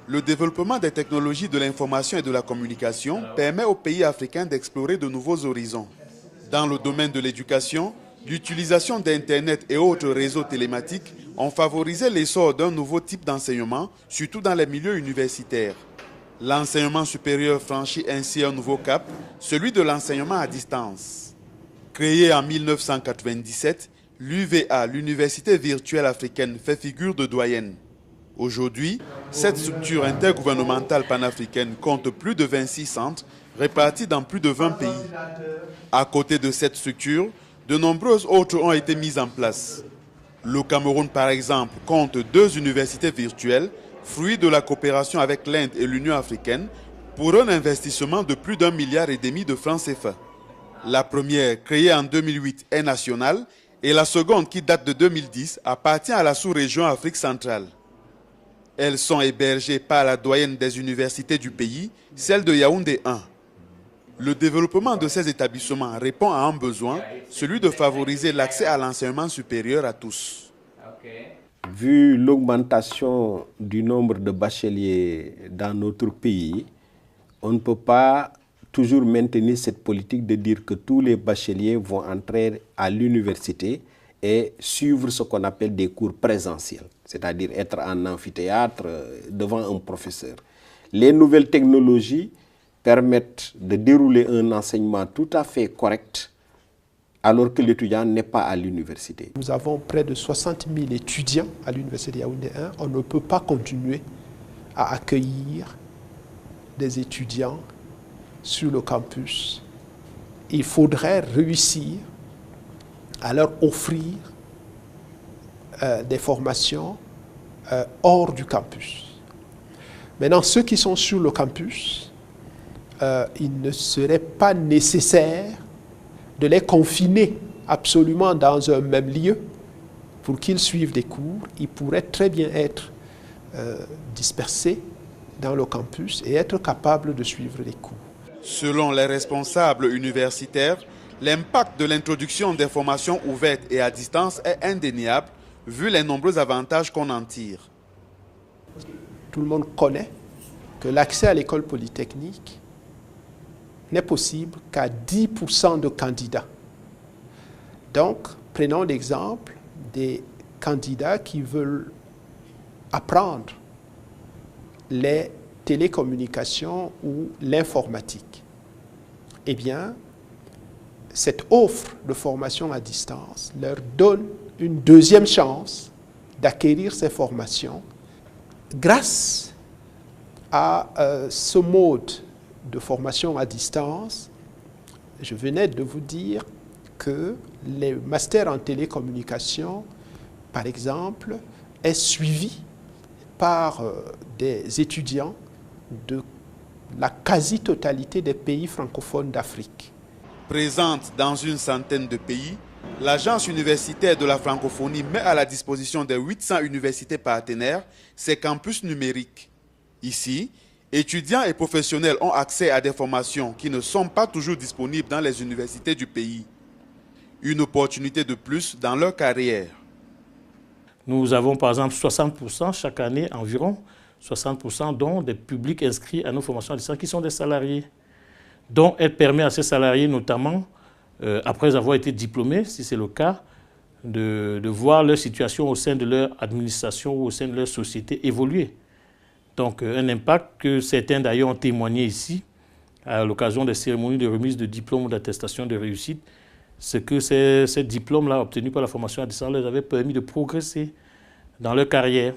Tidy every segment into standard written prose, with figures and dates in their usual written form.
Le développement des technologies de l'information et de la communication permet aux pays africains d'explorer de nouveaux horizons. Dans le domaine de l'éducation, l'utilisation d'Internet et autres réseaux télématiques ont favorisé l'essor d'un nouveau type d'enseignement, surtout dans les milieux universitaires. L'enseignement supérieur franchit ainsi un nouveau cap, celui de l'enseignement à distance. Créée en 1997, l'UVA, l'Université virtuelle africaine, fait figure de doyenne. Aujourd'hui, cette structure intergouvernementale panafricaine compte plus de 26 centres répartis dans plus de 20 pays. À côté de cette structure, de nombreuses autres ont été mises en place. Le Cameroun, par exemple, compte 2 universités virtuelles, fruit de la coopération avec l'Inde et l'Union africaine, pour un investissement de plus d'1,5 milliard de francs CFA. La première, créée en 2008, est nationale et la seconde, qui date de 2010, appartient à la sous-région Afrique centrale. Elles sont hébergées par la doyenne des universités du pays, celle de Yaoundé 1. Le développement de ces établissements répond à un besoin, celui de favoriser l'accès à l'enseignement supérieur à tous. Vu l'augmentation du nombre de bacheliers dans notre pays, on ne peut pas toujours maintenir cette politique de dire que tous les bacheliers vont entrer à l'université et suivre ce qu'on appelle des cours présentiels, c'est-à-dire être en amphithéâtre devant un professeur. Les nouvelles technologies permettent de dérouler un enseignement tout à fait correct alors que l'étudiant n'est pas à l'université. Nous avons près de 60 000 étudiants à l'Université de Yaoundé 1. On ne peut pas continuer à accueillir des étudiants sur le campus. Il faudrait réussir à leur offrir des formations hors du campus. Maintenant, ceux qui sont sur le campus, il ne serait pas nécessaire de les confiner absolument dans un même lieu pour qu'ils suivent des cours. Ils pourraient très bien être dispersés dans le campus et être capables de suivre les cours. Selon les responsables universitaires, l'impact de l'introduction des formations ouvertes et à distance est indéniable, vu les nombreux avantages qu'on en tire. Tout le monde connaît que l'accès à l'école polytechnique n'est possible qu'à 10% de candidats. Donc, prenons l'exemple des candidats qui veulent apprendre les télécommunications ou l'informatique. Eh bien, cette offre de formation à distance leur donne une deuxième chance d'acquérir ces formations grâce à ce mode de formation à distance. Je venais de vous dire que les masters en télécommunication, par exemple, est suivi par des étudiants de la quasi-totalité des pays francophones d'Afrique. Présente dans une centaine de pays, l'Agence universitaire de la francophonie met à la disposition des 800 universités partenaires ses campus numériques. Ici, étudiants et professionnels ont accès à des formations qui ne sont pas toujours disponibles dans les universités du pays. Une opportunité de plus dans leur carrière. Nous avons par exemple 60% chaque année environ, 60% dont des publics inscrits à nos formations à distance qui sont des salariés. Donc elle permet à ces salariés notamment, après avoir été diplômés, si c'est le cas, de voir leur situation au sein de leur administration ou au sein de leur société évoluer. Donc un impact que certains d'ailleurs ont témoigné ici, à l'occasion des cérémonies de remise de diplômes ou d'attestation de réussite, c'est que ces diplômes-là obtenus par la formation à distance leur avaient permis de progresser dans leur carrière.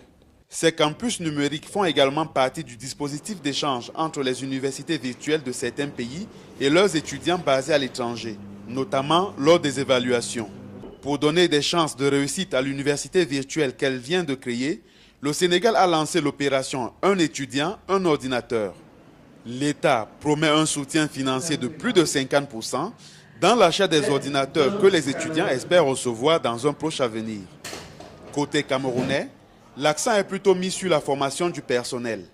Ces campus numériques font également partie du dispositif d'échange entre les universités virtuelles de certains pays et leurs étudiants basés à l'étranger, notamment lors des évaluations. Pour donner des chances de réussite à l'université virtuelle qu'elle vient de créer, le Sénégal a lancé l'opération « Un étudiant, un ordinateur ». L'État promet un soutien financier de plus de 50% dans l'achat des ordinateurs que les étudiants espèrent recevoir dans un proche avenir. Côté camerounais, l'accent est plutôt mis sur la formation du personnel.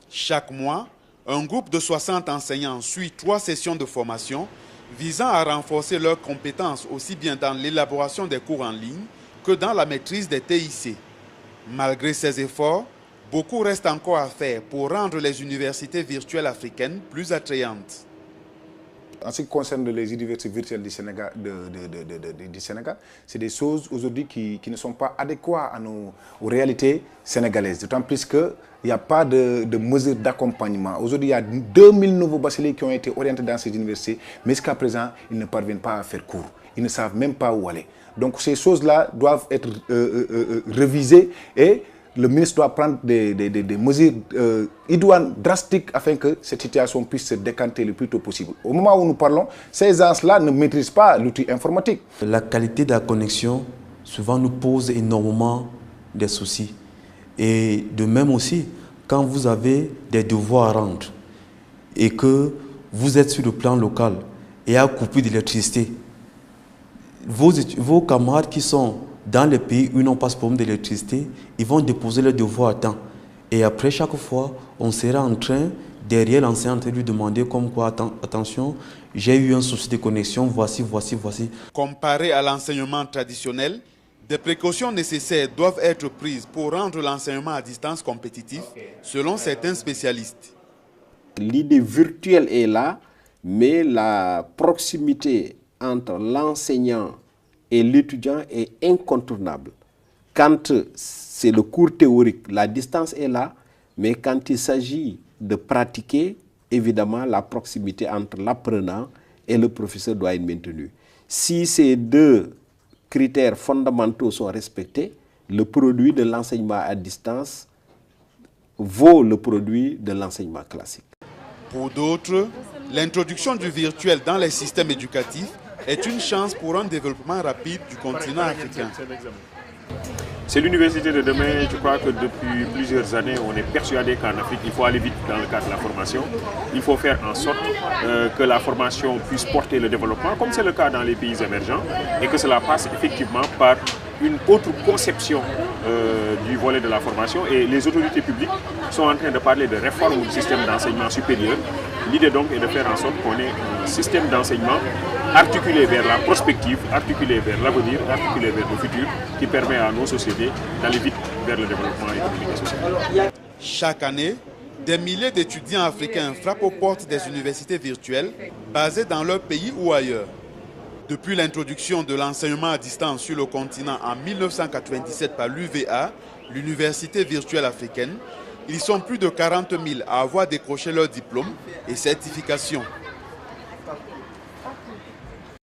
Chaque mois, un groupe de 60 enseignants suit 3 sessions de formation visant à renforcer leurs compétences aussi bien dans l'élaboration des cours en ligne que dans la maîtrise des TIC. Malgré ces efforts, Beaucoup reste encore à faire pour rendre les universités virtuelles africaines plus attrayantes. En ce qui concerne les universités virtuelles du Sénégal, c'est des choses aujourd'hui qui ne sont pas adéquates aux réalités sénégalaises. D'autant plus qu'il n'y a pas de mesures d'accompagnement. Aujourd'hui, il y a 2000 nouveaux bacheliers qui ont été orientés dans ces universités, mais jusqu'à présent, ils ne parviennent pas à faire cours. Ils ne savent même pas où aller. Donc ces choses-là doivent être révisées et le ministre doit prendre des mesures idoines, drastiques, afin que cette situation puisse se décanter le plus tôt possible. Au moment où nous parlons, ces gens-là ne maîtrisent pas l'outil informatique. La qualité de la connexion, souvent, nous pose énormément de soucis. Et de même aussi, quand vous avez des devoirs à rendre et que vous êtes sur le plan local et à coupure d'électricité, vos camarades qui sont dans les pays où ils n'ont pas ce problème d'électricité, ils vont déposer leurs devoirs à temps. Et après, chaque fois, on sera en train, derrière l'enseignant, de lui demander comme quoi, attention, j'ai eu un souci de connexion, voici. Comparé à l'enseignement traditionnel, des précautions nécessaires doivent être prises pour rendre l'enseignement à distance compétitif, selon certains spécialistes. L'idée virtuelle est là, mais la proximité entre l'enseignant et l'étudiant est incontournable. Quand c'est le cours théorique, la distance est là, mais quand il s'agit de pratiquer, évidemment, la proximité entre l'apprenant et le professeur doit être maintenue. Si ces deux critères fondamentaux sont respectés, le produit de l'enseignement à distance vaut le produit de l'enseignement classique. Pour d'autres, l'introduction du virtuel dans les systèmes éducatifs est une chance pour un développement rapide du continent africain. C'est l'université de demain. Je crois que depuis plusieurs années, on est persuadé qu'en Afrique, il faut aller vite dans le cadre de la formation. Il faut faire en sorte que la formation puisse porter le développement, comme c'est le cas dans les pays émergents, et que cela passe effectivement par une autre conception du volet de la formation. Et les autorités publiques sont en train de parler de réforme du système d'enseignement supérieur. L'idée donc est de faire en sorte qu'on ait un système d'enseignement articulé vers la prospective, articulé vers l'avenir, articulé vers le futur, qui permet à nos sociétés d'aller vite vers le développement économique et social. Chaque année, des milliers d'étudiants africains frappent aux portes des universités virtuelles basées dans leur pays ou ailleurs. Depuis l'introduction de l'enseignement à distance sur le continent en 1997 par l'UVA, l'Université virtuelle africaine, ils sont plus de 40 000 à avoir décroché leur diplôme et certification.